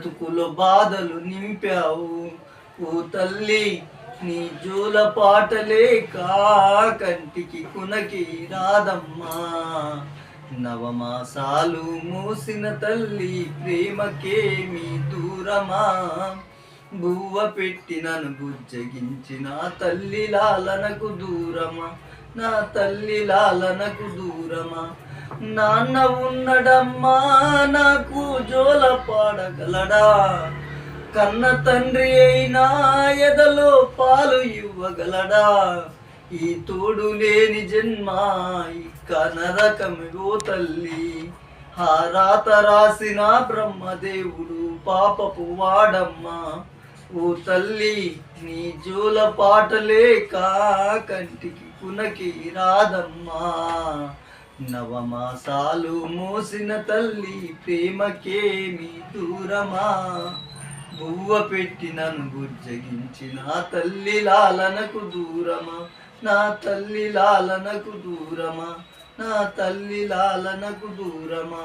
బ్రతుకులో బాధలు నింపావు. ఓ తల్లి నీ జోల పాటలే కంటికి కునకి రాదమ్మా. నవమాసాలు మూసిన తల్లి ప్రేమకేమి దూరమా. బువ్వ పెట్టి నన్ను బుజ్జగించిన తల్లి లాలనకు దూరమా. నా తల్లి లాలనకు దూరమా. నాన్న ఉన్నడమ్మా నాకు జోల పాడగలడా. కన్న తండ్రి అయినా ఎదలో పాలు ఇవ్వగలడా. ఈ తోడు లేని జన్మ ఇక నరకమిగో తల్లి. హారాత రాసిన బ్రహ్మదేవుడు పాపపు వాడమ్మా. ఓ తల్లి నీ జోల పాటలే కంటికి కునకి రాదమ్మా. నవమాసాలు మోసిన తల్లి ప్రేమకేమి దూరమా. బువ్వ పెట్టి నన్ను బుజ్జగించిన తల్లి లాలనకు దూరమా. నా తల్లి లాలనకు దూరమా. నా తల్లి లాలనకు దూరమా.